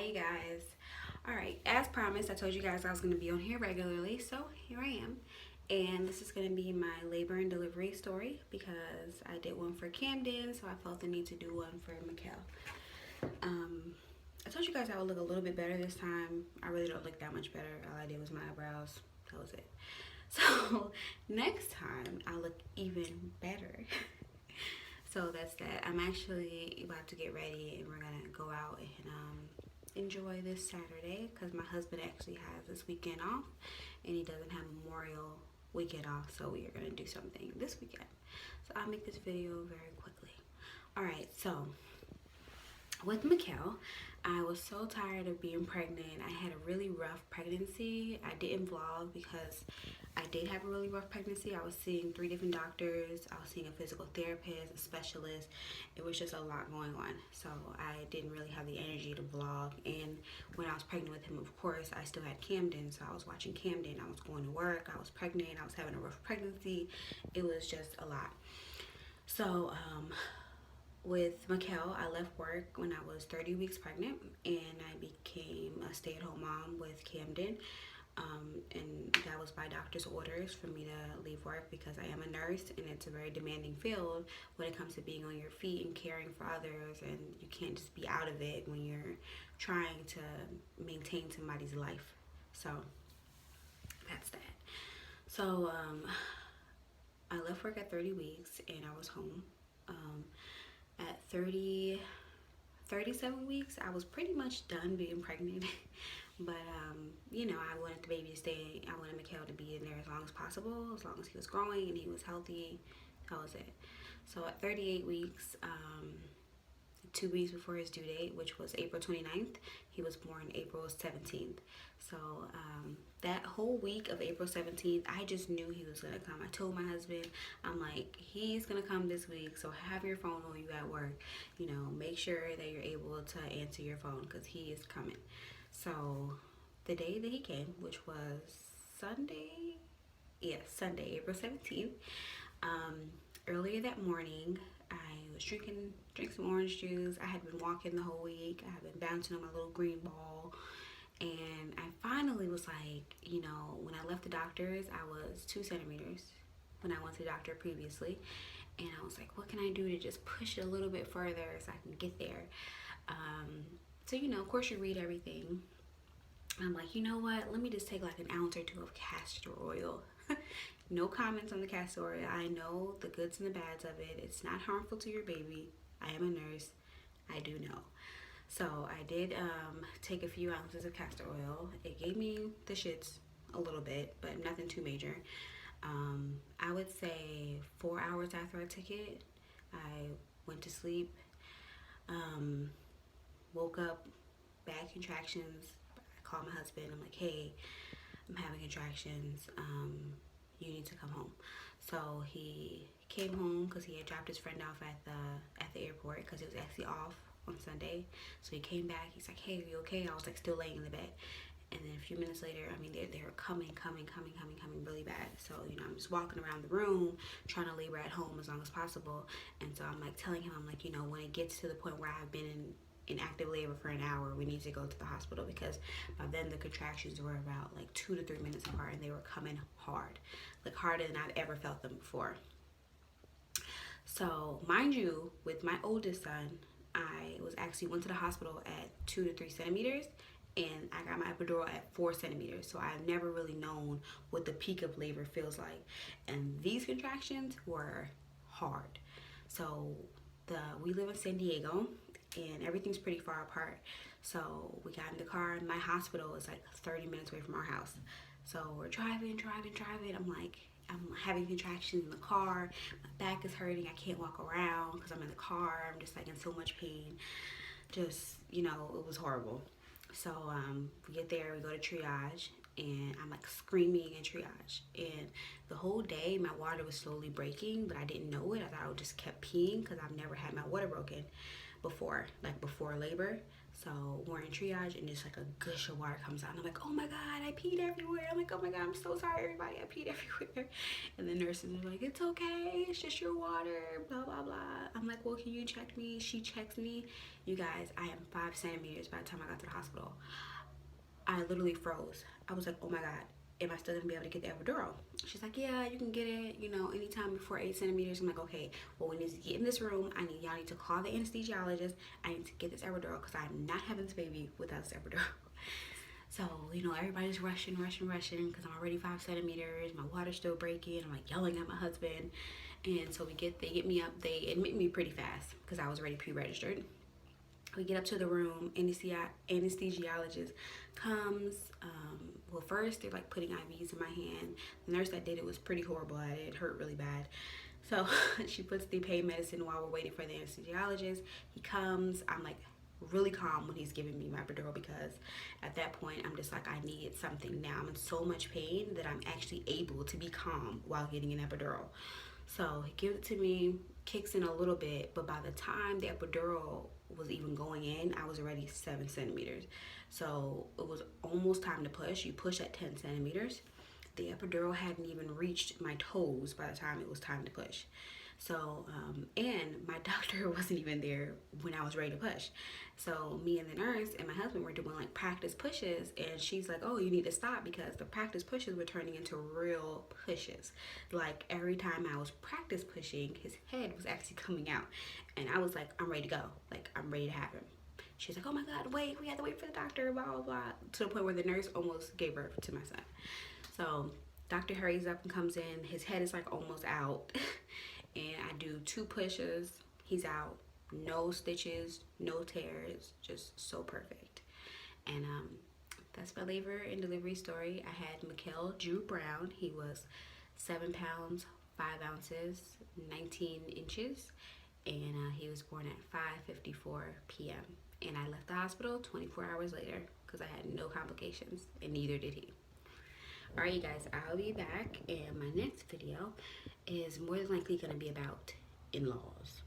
Hey guys. Alright, as promised, I told you guys I was going to be on here regularly, so here I am. And this is going to be my labor and delivery story because I did one for Camden, so I felt the need to do one for Mikal. I told you guys I would look a little bit better this time. I really don't look that much better. All I did was my eyebrows. That was it. So next time I'll look even better. So that's that. I'm actually about to get ready and we're gonna go out and enjoy this Saturday because my husband actually has this weekend off and he doesn't have Memorial weekend off, so we are gonna do something this weekend. So I'll make this video very quickly. Alright, so with Mikal, I was so tired of being pregnant. I had a really rough pregnancy. I didn't vlog because I did have a really rough pregnancy. I was seeing 3 different doctors. I was seeing a physical therapist, a specialist. It was just a lot going on. So I didn't really have the energy to vlog. And when I was pregnant with him, of course, I still had Camden. So I was watching Camden. I was going to work. I was pregnant. I was having a rough pregnancy. It was just a lot. So, with Mikal, I left work when I was 30 weeks pregnant and I became a stay-at-home mom with Camden. And that was by doctor's orders for me to leave work because I am a nurse and it's a very demanding field when it comes to being on your feet and caring for others, and you can't just be out of it when you're trying to maintain somebody's life. So that's that. So I left work at 30 weeks and I was home. At 37 weeks, I was pretty much done being pregnant. But, you know, I wanted the baby to stay. I wanted Mikal to be in there as long as possible, as long as he was growing and he was healthy. That was it. So at 38 weeks, 2 weeks before his due date, which was April 29th, he was born April 17th. So that whole week of April 17th, I just knew he was going to come. I told my husband, I'm like, he's going to come this week, so have your phone on you at work. You know, make sure that you're able to answer your phone because he is coming. So the day that he came, which was Sunday, Sunday, April 17th, earlier that morning, I was drinking some orange juice. I had been walking the whole week. I had been bouncing on my little green ball. And I finally was like, you know, when I left the doctor's, I was 2 centimeters when I went to the doctor previously. And I was like, what can I do to just push it a little bit further so I can get there? So, you know, of course you read everything. I'm like, you know what? Let me just take like an ounce or 2 of castor oil. No comments on the castor oil. I know the goods and the bads of it. It's not harmful to your baby. I am a nurse. I do know. So I did take a few ounces of castor oil. It gave me the shits a little bit, but nothing too major. I would say 4 hours after I took it, I went to sleep, woke up, bad contractions. I called my husband. I'm like, hey, I'm having contractions. You need to come home. So he came home because he had dropped his friend off at the airport because it was actually off on Sunday. So he came back. He's like, hey, are you okay? I was like still laying in the bed. And then a few minutes later, I mean, they're coming really bad. So, you know, I'm just walking around the room trying to labor at home as long as possible. And so I'm like telling him, I'm like, you know, when it gets to the point where I've been in active labor for an hour, we need to go to the hospital because by then the contractions were about like 2 to 3 minutes apart and they were coming hard, like harder than I've ever felt them before. So mind you, with my oldest son, I was actually went to the hospital at 2 to 3 centimeters and I got my epidural at 4 centimeters. So I've never really known what the peak of labor feels like. And these contractions were hard. So we live in San Diego and everything's pretty far apart. So we got in the car and my hospital is like 30 minutes away from our house. So we're driving. I'm like, I'm having contractions in the car. My back is hurting. I can't walk around because I'm in the car. I'm just like in so much pain. Just, you know, it was horrible. So we get there, we go to triage, and I'm like screaming in triage. And the whole day, my water was slowly breaking, but I didn't know it. I thought I just kept peeing because I've never had my water broken before, like before labor. So we're in triage, and just like a gush of water comes out. And I'm like, oh my God, I peed everywhere. I'm like, oh my God, I'm so sorry, everybody. I peed everywhere. And the nurses are like, it's okay. It's just your water, blah, blah, blah. I'm like, well, can you check me? She checks me. You guys, I am 5 centimeters by the time I got to the hospital. I literally froze. I was like, oh my God, am I still gonna be able to get the epidural? She's like, yeah, you can get it, anytime before 8 centimeters. I'm like, okay, well, we need to get in this room. Y'all need to call the anesthesiologist. I need to get this epidural because I'm not having this baby without this epidural. So, everybody's rushing because I'm already 5 centimeters. My water's still breaking. I'm like yelling at my husband. And so they get me up. They admit me pretty fast because I was already pre-registered. We get up to the room. Anesthesiologist comes. Well, first they're like putting IVs in my hand. The nurse that did it was pretty horrible at it. It hurt really bad. So she puts the pain medicine while we're waiting for the anesthesiologist. He comes. I'm like really calm when he's giving me my epidural because at that point I'm just like, I need something now. I'm in so much pain that I'm actually able to be calm while getting an epidural. So he gives it to me, kicks in a little bit, but by the time the epidural was even going in, I was already 7 centimeters. So it was almost time to push. You push at 10 centimeters. The epidural hadn't even reached my toes by the time it was time to push. So, and my doctor wasn't even there when I was ready to push. So me and the nurse and my husband were doing like practice pushes, and she's like, oh, you need to stop because the practice pushes were turning into real pushes. Like every time I was practice pushing, his head was actually coming out. And I was like, I'm ready to go. Like, I'm ready to have him. She's like, oh my God, wait, we have to wait for the doctor, blah, blah, blah. To the point where the nurse almost gave birth to my son. So doctor hurries up and comes in. His head is like almost out. And I do 2 pushes. He's out. No stitches, no tears. Just so perfect. And that's my labor and delivery story. I had Mikal Drew Brown. He was 7 pounds, 5 ounces, 19 inches. And he was born at 5:54 p.m. And I left the hospital 24 hours later because I had no complications, and neither did he. Alright, you guys, I'll be back, and my next video is more than likely going to be about in-laws.